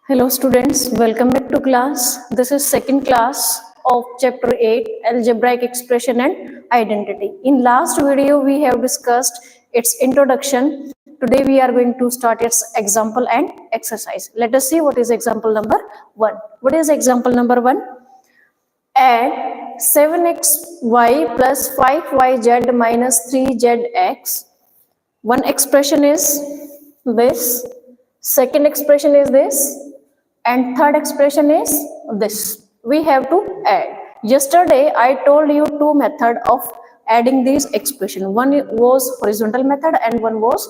Hello students, welcome back to class. This is second class of chapter 8, Algebraic expression and identity. In last video we have discussed its introduction. Today we are going to start its example and exercise. Let us see what is example number 1. What is example number 1? Add 7xy plus 5yz minus 3zx. One expression is this, second expression is this, and third expression is this. We have to add. Yesterday I told you two methods of adding these expressions. One was horizontal method and one was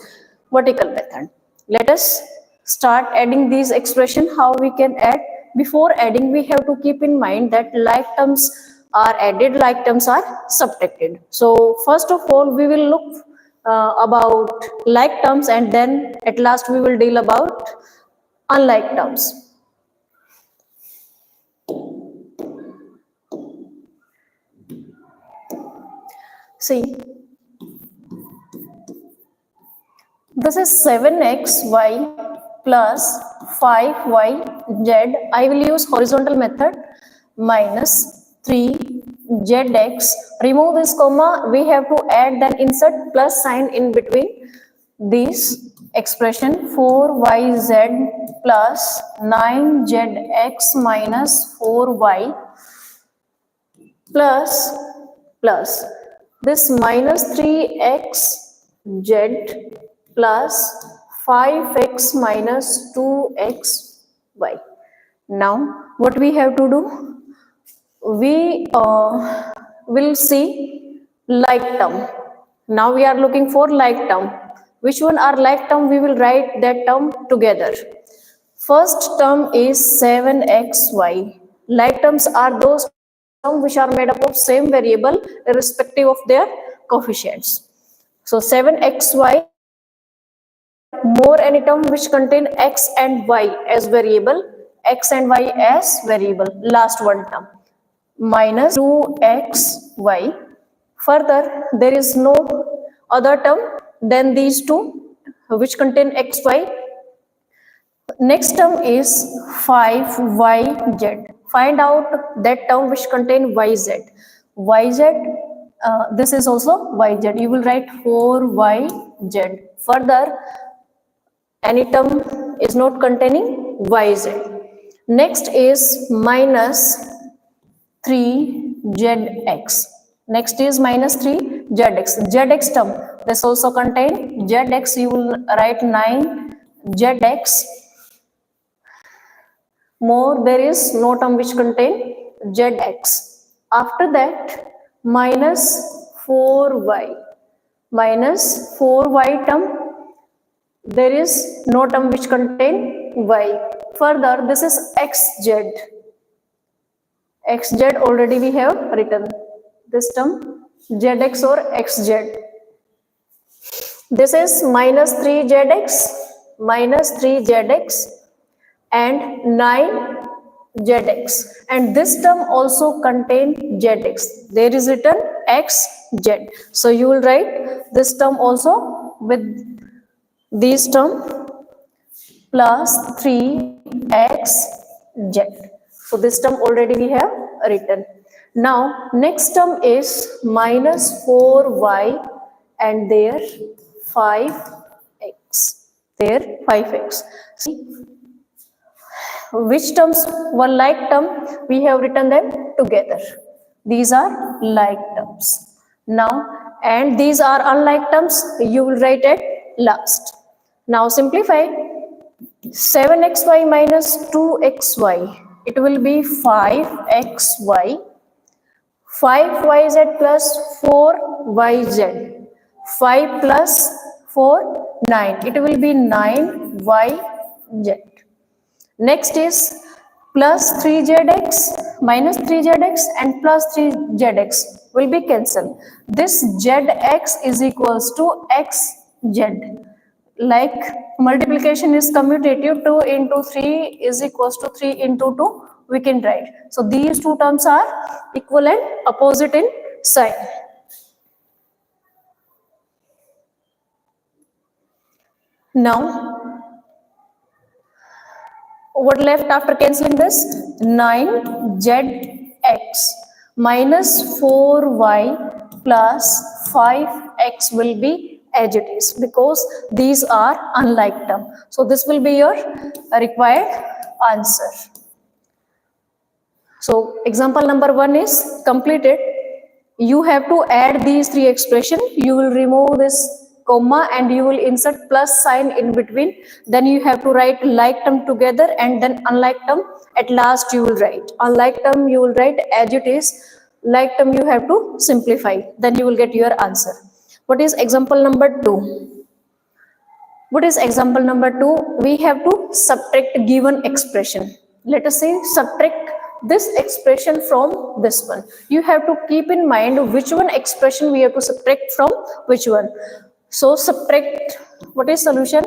vertical method. Let us start adding these expressions. How we can add? Before adding, we have to keep in mind that like terms are added, like terms are subtracted. So first of all, we will look about like terms, and then at last we will deal about unlike terms. See, this is 7xy plus 5yz. I will use horizontal method minus 3zx. Remove this comma. We have to add, then insert plus sign in between this expression. 4yz plus 9zx minus 4y plus this minus 3xz plus 5x minus 2xy. Now what we have to do? We will see like term. Now we are looking for like term. Which one are like term? We will write that term together. First term is 7xy. Like terms are those terms which are made up of same variable irrespective of their coefficients. So 7xy more any term which contain x and y as variable, x and y as variable, last one term, minus 2xy. Further, there is no other term than these two which contain xy. Next term is 5yz. Find out that term which contain yz. This is also yz. You will write 4yz. Further, any term is not containing yz. Next is minus 3zx. Next is minus 3zx. Zx term, this also contain zx. You will write 9zx. More, there is no term which contain zx. After that, minus 4y. Minus 4y term, there is no term which contain y. Further, this is xz. Xz already we have written. This term zx or xz. This is minus 3zx, and 9zx, and this term also contain zx. There is written xz. So you will write this term also with this term plus 3xz. So this term already we have written. Now next term is minus 4y and there 5x. There 5x. See, which terms were like term? We have written them together. These are like terms. Now, and these are unlike terms. You will write at last. Now simplify. 7xy minus 2xy. It will be 5xy. 5yz plus 4yz. 5 plus 4, 9. It will be 9yz. Next is plus 3zx, minus 3zx, and plus 3zx will be cancelled. This zx is equals to xz. Like multiplication is commutative, 2 into 3 is equals to 3 into 2, we can write. So these two terms are equal and opposite in sign. Now what left after cancelling this? 9zx minus 4y plus 5x will be as it is, because these are unlike term. So this will be your required answer. So example number 1 is completed. You have to add these three expressions. You will remove this comma and you will insert plus sign in between. Then you have to write like term together and then unlike term. At last you will write unlike term, you will write as it is. Like term you have to simplify. Then you will get your answer. What is example number 2? What is example number 2? We have to subtract given expression. Let us say subtract this expression from this one. You have to keep in mind which one expression we have to subtract from which one. So subtract, what is solution?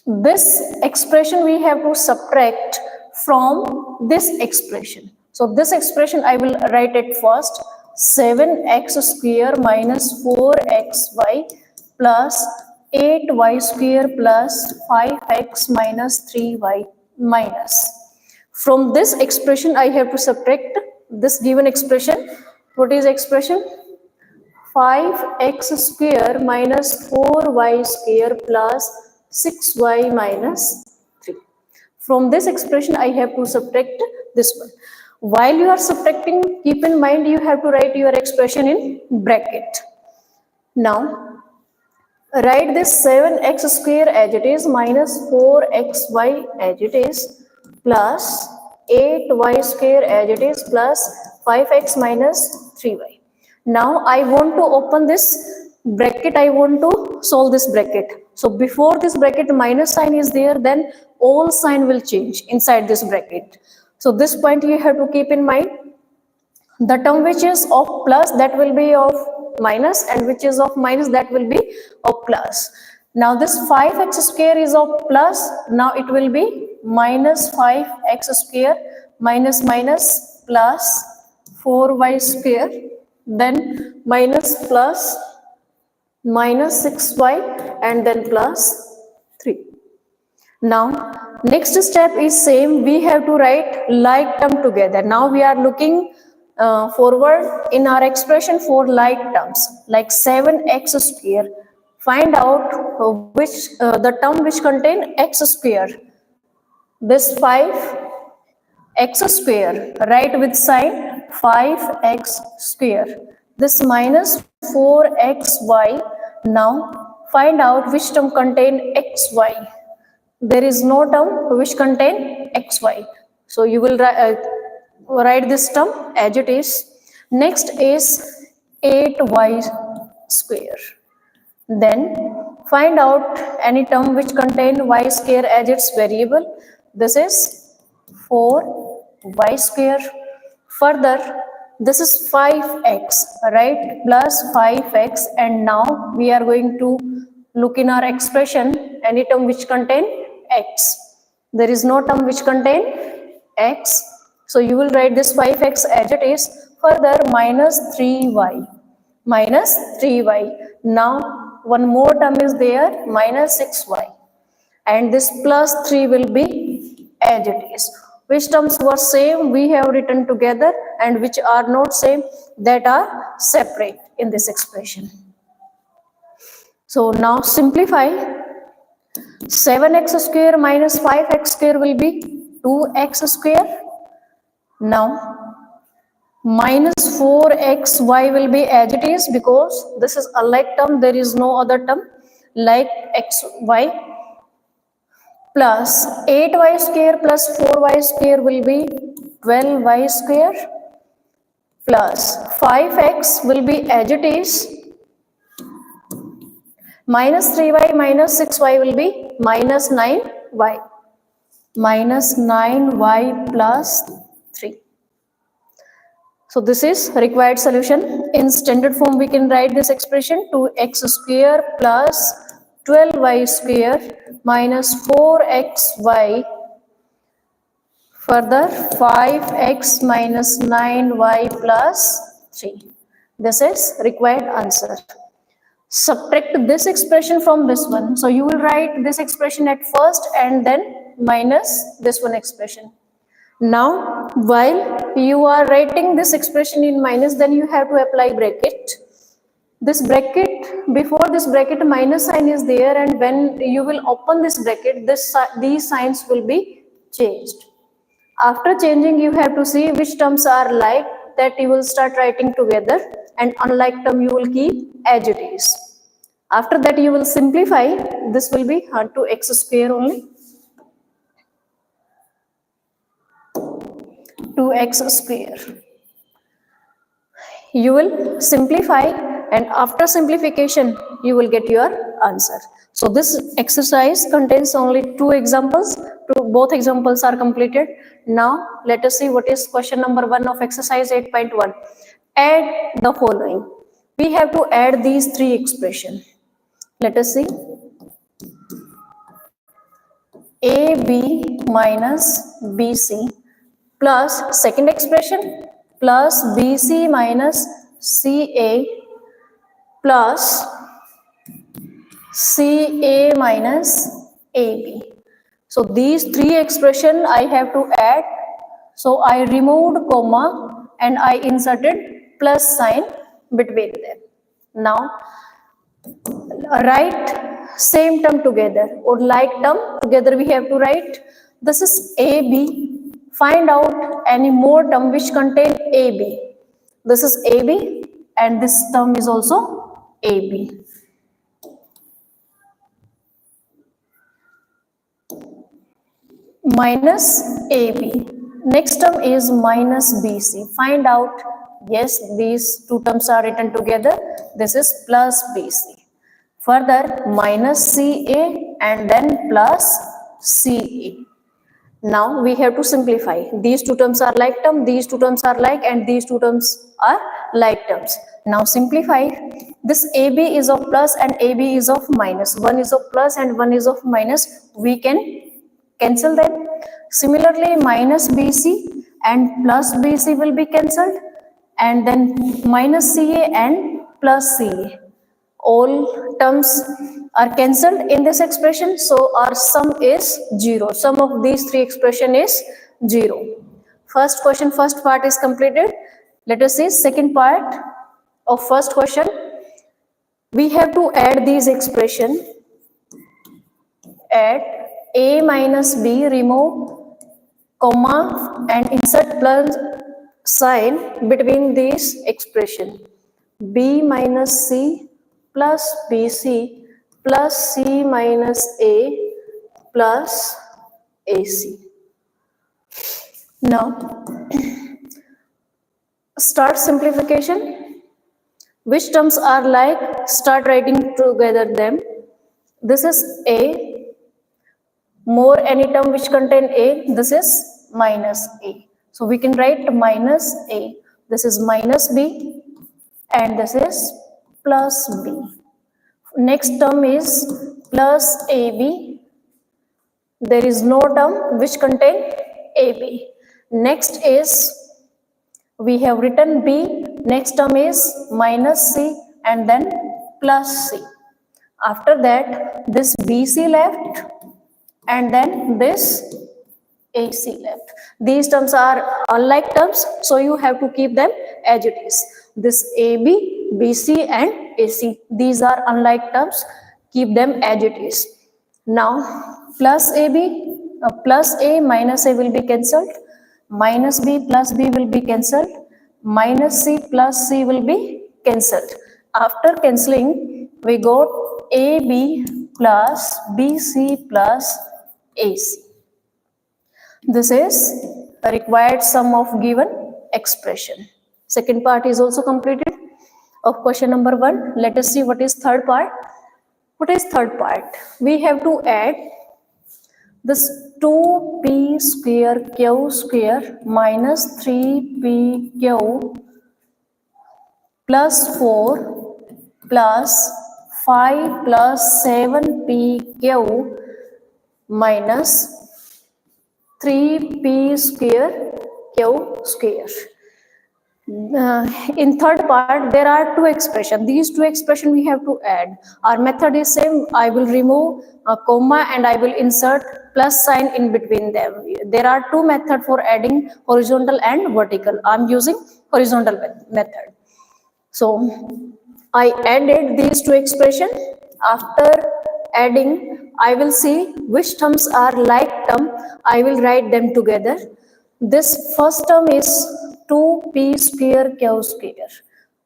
This expression we have to subtract from this expression. So this expression I will write it first. 7x square minus 4xy plus 8y square plus 5x minus 3y minus. From this expression I have to subtract this given expression. What is expression? 5x square minus 4y square plus 6y minus 3. From this expression I have to subtract this one. While you are subtracting, keep in mind you have to write your expression in bracket. Now write this 7x square as it is minus 4xy as it is plus 8y square as it is plus 5x minus 3y. Now I want to open this bracket, I want to solve this bracket. So before this bracket minus sign is there, then all sign will change inside this bracket. So this point you have to keep in mind. The term which is of plus, that will be of minus, and which is of minus, that will be of plus. Now this 5x square is of plus, now it will be minus 5x square minus minus plus 4y square, then minus plus minus 6y and then plus 3. Now next step is same, we have to write like term together. Now we are looking forward in our expression for like terms, like 7x square. Find out which the term which contain x square. This 5x square, write with sign 5x square. This minus 4xy. Now find out which term contain xy. There is no term which contain xy. So you will write this term as it is. Next is 8y square. Then find out any term which contain y square as its variable. This is 4y square. Further, this is 5x, right? Plus 5x, and now we are going to look in our expression any term which contain x. There is no term which contain x. So you will write this 5x as it is. Further, minus 3y. Minus 3y. Now one more term is there, minus 6y. And this plus 3 will be as it is. Which terms were same we have written together, and which are not same, that are separate in this expression. So now simplify. 7x square minus 5x square will be 2x square. Now minus 4xy will be as it is, because this is a like term, there is no other term like xy. Plus 8y square plus 4y square will be 12y square. Plus 5x will be as it is. Minus 3y minus 6y will be minus 9y. Minus 9y plus 3. So this is required solution. In standard form we can write this expression: 2x square plus 12y square minus 4xy. Further, 5x minus 9y plus 3. This is required answer. Subtract this expression from this one. So you will write this expression at first and then minus this one expression. Now, while you are writing this expression in minus, then you have to apply bracket. This bracket, before this bracket, minus sign is there, and when you will open this bracket, these signs will be changed. After changing, you have to see which terms are like, that you will start writing together, and unlike term you will keep as it is. After that you will simplify. This will be 2x square only. 2x square. You will simplify, and after simplification you will get your answer. So this exercise contains only two examples. Both examples are completed. Now let us see what is question number 1 of exercise 8.1. Add the following. We have to add these three expressions. Let us see. AB minus BC plus second expression plus BC minus CA plus CA minus AB. So these three expressions I have to add. So I removed comma and I inserted plus sign between them. Now write same term together, or like term together we have to write. This is AB. Find out any more term which contain AB. This is AB and this term is also AB. Minus AB. Next term is minus BC. Find out. Yes, these two terms are written together. This is plus BC. Further, minus CA and then plus CA. Now we have to simplify. These two terms are like term, these two terms are like, and these two terms are like terms. Now simplify. This AB is of plus and AB is of minus. One is of plus and one is of minus. We can cancel them. Similarly, minus BC and plus BC will be cancelled, and then minus CA and plus CA. All terms are cancelled in this expression, so our sum is 0. Sum of these three expressions is 0. First question, first part is completed. Let us see second part of first question. We have to add these expressions. Add A minus B, remove comma and insert plus sign between these expressions. B minus C plus BC plus C minus A plus AC. Now, start simplification. Which terms are like? Start writing together them. This is A. More any term which contain A. This is minus A. So we can write minus A. This is minus B and this is plus B. Next term is plus AB. There is no term which contain AB. Next is, we have written B. Next term is minus C and then plus C. After that, this BC left and then this AC left. These terms are unlike terms, so you have to keep them as it is. This AB, BC and AC, these are unlike terms, keep them as it is. Now plus AB, plus A minus A will be cancelled, minus B plus B will be cancelled, minus C plus C will be cancelled. After cancelling, we got AB plus BC plus AC. This is a required sum of given expression. Second part is also completed of question number 1. Let us see what is third part. What is third part? We have to add this 2p square q square minus 3pq plus 4 plus 5 plus 7pq minus 3p square q square. In third part, there are two expressions. These two expressions we have to add. Our method is same. I will remove a comma and I will insert plus sign in between them. There are two methods for adding horizontal and vertical. I'm using horizontal method. So I added these two expressions. After adding, I will see which terms are like term. I will write them together. This first term is 2p square q square.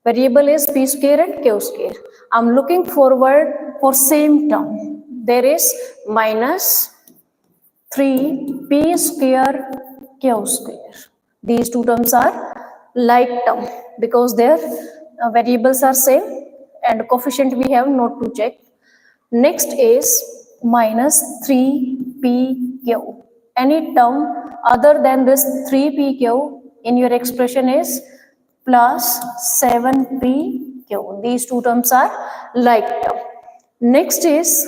Variable is p square and q square. I'm looking forward for same term. There is minus 3p square q square. These two terms are like term because their variables are same and coefficient we have not to check. Next is minus 3pq. Any term other than this 3pq in your expression is plus 7pq. These two terms are like term. Next is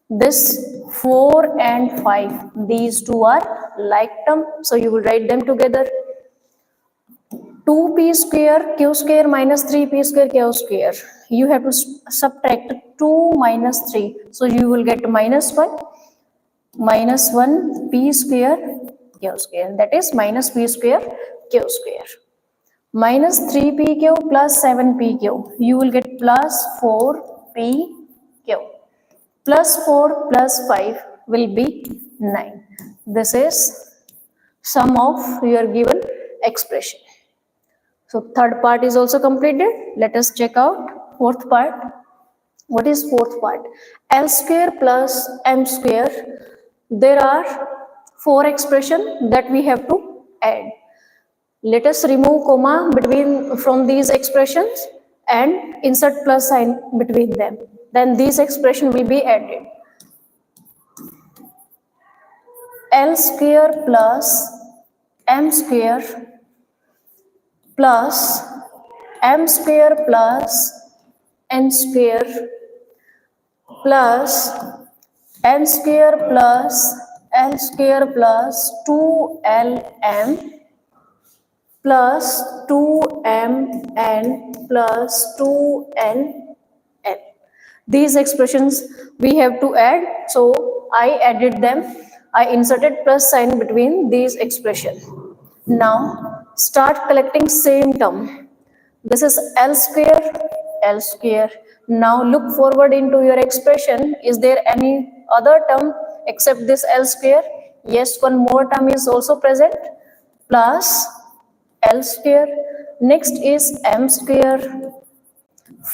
this 4 and 5. These two are like term. So you will write them together. 2p square q square minus 3p square q square. You have to subtract 2 minus 3. So you will get minus 1 p square q square. That is minus p square q square. Minus 3pq plus 7pq. You will get plus 4pq. Plus 4 plus 5 will be 9. This is sum of your given expression. So third part is also completed. Let us check out fourth part. What is fourth part? L square plus m square. There are four expressions that we have to add. Let us remove comma from these expressions and insert plus sign between them. Then these expressions will be added. L square plus m square plus m square plus n square plus n square plus l square plus 2lm plus 2mn plus 2nn. These expressions we have to add. So I added them. I inserted plus sign between these expressions. Now start collecting same term. This is L square, L square. Now look forward into your expression. Is there any other term except this L square? Yes, one more term is also present. Plus L square. Next is M square.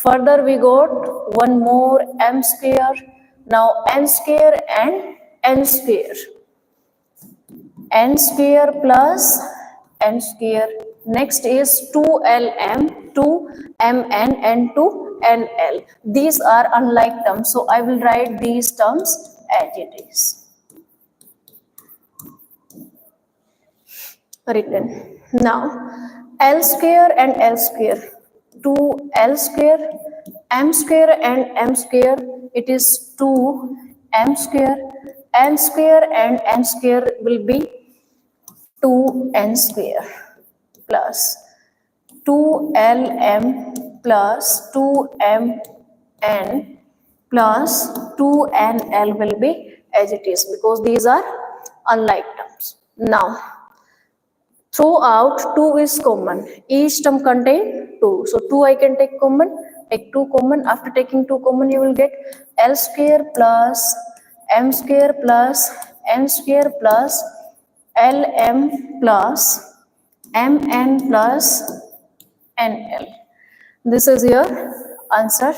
Further we got one more M square. Now N square and N square. N square plus N square. Next is 2lm, 2mn and 2nl. These are unlike terms. So I will write these terms as it is. Written. Now L square and L square. 2l square, m square and m square. It is 2m square. N square and n square will be 2n square plus 2lm plus 2mn plus 2nl will be as it is because these are unlike terms. Now throughout 2 is common. Each term contain 2. So 2 I can take common. Take 2 common. After taking 2 common you will get L square plus m square plus n square plus lm plus mn plus nl. This is your answer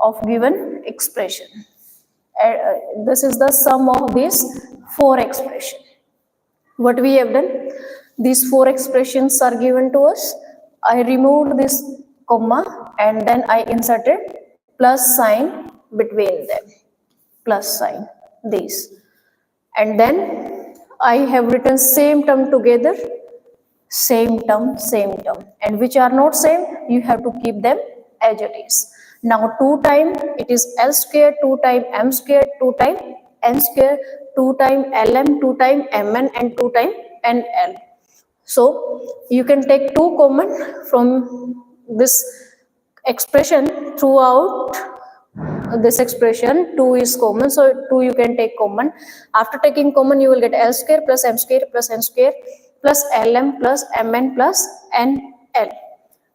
of given expression. This is the sum of these four expressions. What we have done? These four expressions are given to us. I removed this comma and then I inserted plus sign between them. Plus sign, these. And then I have written same term together. Same term, same term. And which are not same, you have to keep them as it is. Now 2 time, it is L square, 2 time M square, 2 time N square, 2 time LM, 2 time MN and 2 time NL. So you can take 2 common from this expression throughout this expression 2 is common, so 2 you can take common. After taking common, you will get L square plus M square plus N square plus LM plus MN plus NL.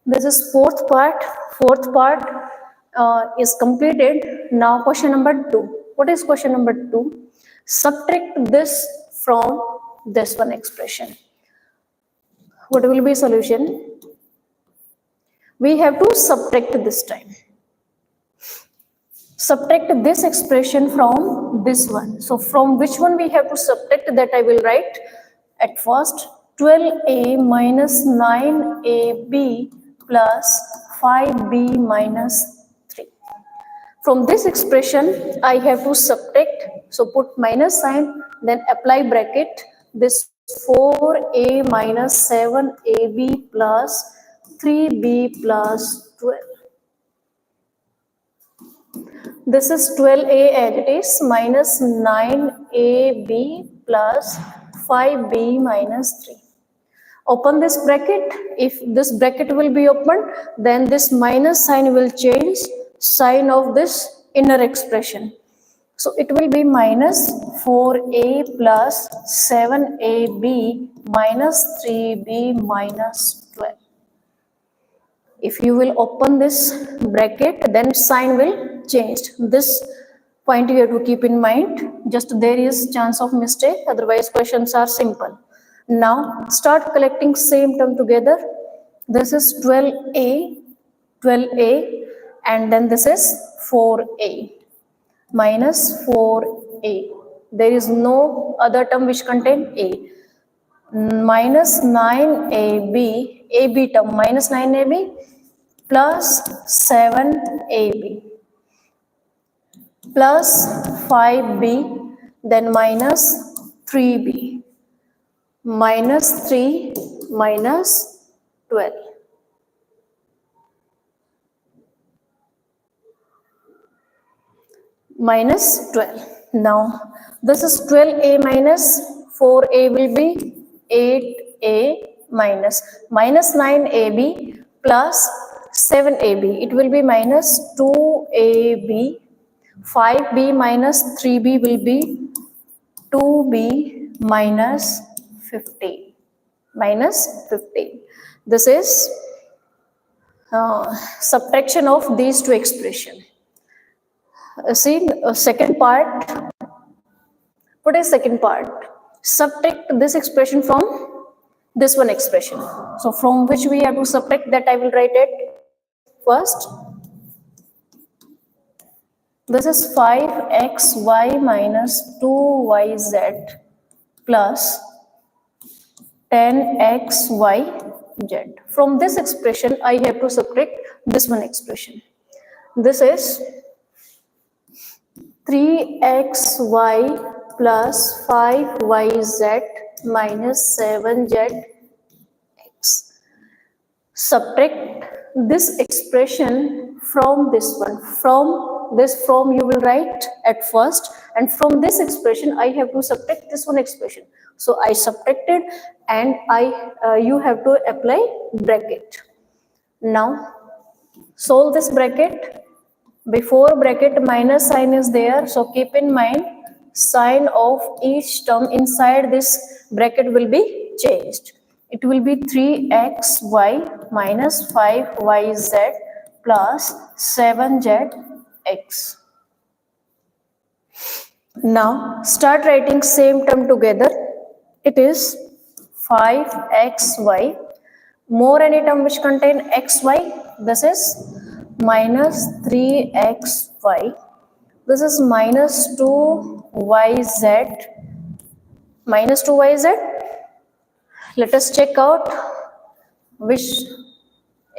This is fourth part. Fourth part is completed. Now question number 2. What is question number 2? Subtract this from this one expression. What will be solution? We have to subtract this time. Subtract this expression from this one. So from which one we have to subtract, that I will write at first. 12a minus 9ab plus 5b minus 3. From this expression I have to subtract, so put minus sign, then apply bracket. This 4a minus 7ab plus 3b plus 12. This is 12a as it is, minus 9ab plus 5b minus 3. Open this bracket. If this bracket will be opened, then this minus sign will change sign of this inner expression. So it will be minus 4a plus 7ab minus 3b minus 12. If you will open this bracket, then sign will change. This point you have to keep in mind. Just there is chance of mistake, otherwise questions are simple. Now start collecting same term together. This is 12a, and then this is 4a minus 4a. There is no other term which contain a. Minus 9ab, ab term, minus 9ab plus 7ab plus 5b, then minus 3b minus 3 minus 12. Minus 12. Now this is 12a minus 4a will be 8a minus 9ab plus 7ab. It will be minus 2ab. 5b minus 3b will be 2b minus 15. Minus 15. This is subtraction of these two expressions. See, second part. What is second part? Subtract this expression from this one expression. So from which we have to subtract, that I will write it first. This is 5xy minus 2yz plus 10xyz. From this expression I have to subtract this one expression. This is 3xy plus 5yz minus 7zx. Subtract this expression from this one. From you will write at first, and from this expression I have to subtract this one expression. So I subtracted, and you have to apply bracket. Now solve this bracket. Before bracket minus sign is there, so keep in mind sign of each term inside this bracket will be changed. It will be 3xy minus 5yz plus 7zx. Now start writing same term together. It is 5xy. More any term which contain xy. This is minus 3xy. This is minus 2yz. Minus 2yz. Let us check out which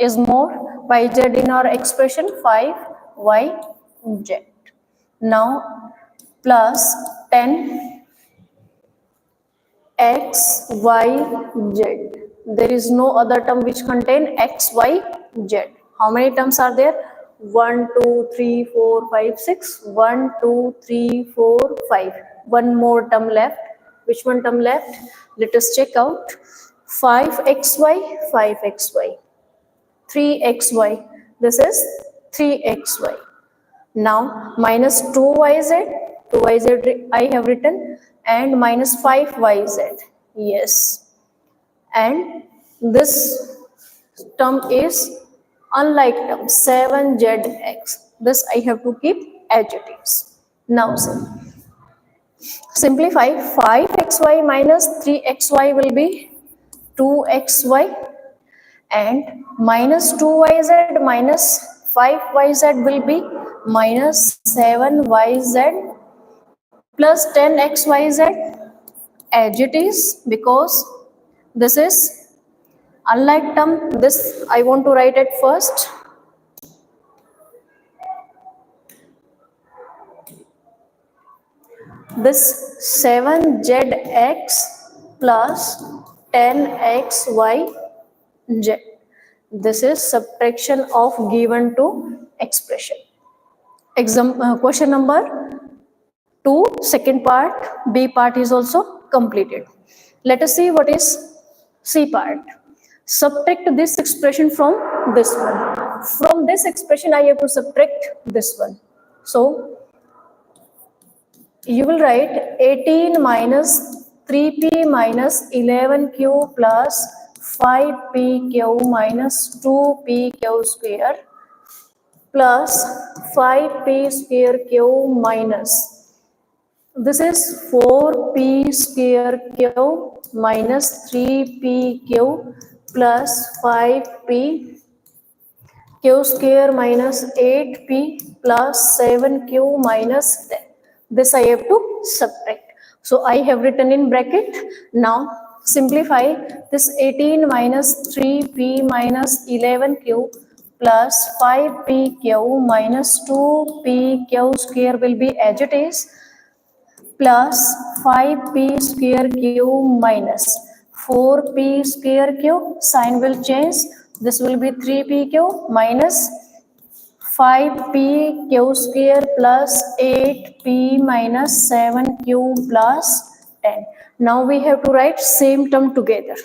is more, yz in our expression, 5yz. Now plus 10xyz. There is no other term which contain xyz. How many terms are there? 1, 2, 3, 4, 5, 6. 1, 2, 3, 4, 5. One more term left. Which one term left? Let us check out. 5xy, 5xy. 3xy. This is 3xy. Now minus 2yz, 2yz I have written, and minus 5yz. Yes, and this term is unlike term 7zx. This I have to keep as it is. Now simplify. 5xy minus 3xy will be 2xy, and minus 2yz minus 5yz will be minus 7yz plus 10xyz as it is, because this is unlike term. This I want to write it first. This 7zx plus 10xyz. This is subtraction of given two expression. Question number 2, second part, B part is also completed. Let us see what is C part. Subtract this expression from this one. From this expression I have to subtract this one. So you will write 18 minus 3p minus 11q plus 5pq minus 2pq square plus 5p square q minus, this is 4p square q minus 3pq plus 5p q square minus 8p plus 7q minus 10. This I have to subtract. So I have written in bracket. Now simplify. This 18 minus 3p minus 11q plus 5pq minus 2pq square will be as it is, plus 5p square q minus 4p square q, sign will change. This will be 3pq minus 5p q square plus 8p minus 7q plus 10. Now we have to write same term together.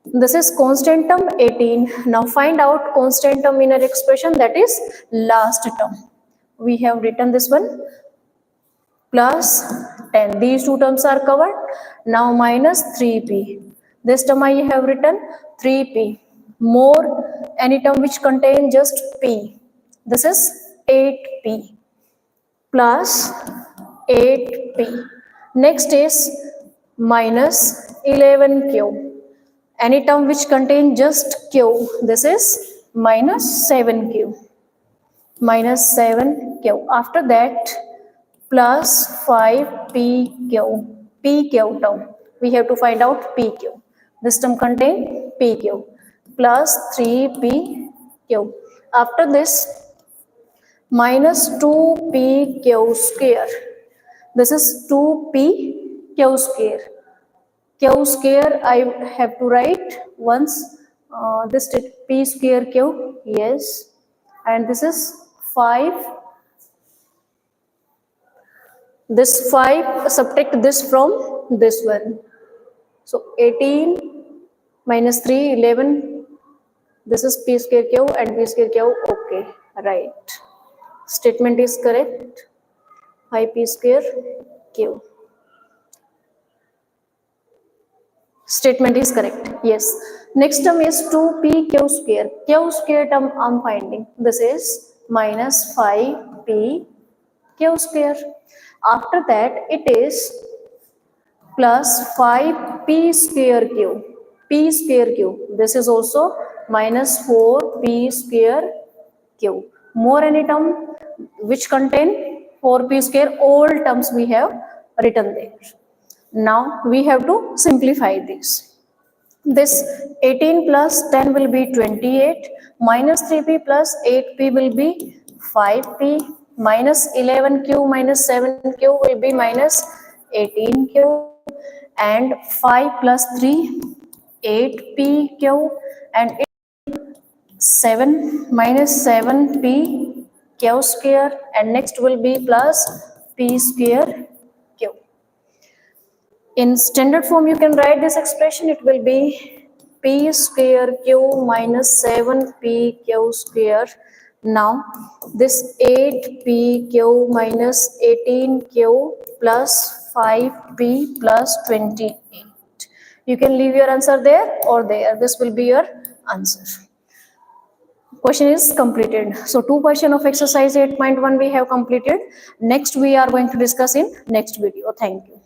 This is constant term 18. Now find out constant term in our expression, that is last term. We have written this one plus 10. These two terms are covered. Now minus 3p. This term I have written 3p. More any term which contain just p. This is 8p plus 8p. Next is minus 11q. Any term which contain just q. This is minus 7q. Minus 7q. After that plus 5pq. pq term. We have to find out pq. This term contain pq plus 3pq. After this minus 2pq square. This is 2pq square. Q square I have to write once. This p square q, yes, and this is 5. This 5, subtract this from this one. So 18 minus 3, 11. This is p square q and p square q. Okay, right. Statement is correct. 5p square q. Statement is correct. Yes. Next term is 2pq square. Q square term I am finding. This is minus 5p q square. After that it is plus 5p square q. P square q. This is also minus 4p square q. More any term which contain 4p square, all terms we have written there. Now we have to simplify this. This 18 plus 10 will be 28, minus 3p plus 8p will be 5p, minus 11q minus 7q will be minus 18q, and 5 plus 3, 8pq, and 7 minus 7p q square, and next will be plus p square q. In standard form you can write this expression. It will be p square q minus 7p q square Now this 8pq minus 18q plus 5p plus 28. You can leave your answer there or there. This will be your answer. Question is completed. So 2 question of exercise 8.1 we have completed. Next we are going to discuss in next video. Thank you.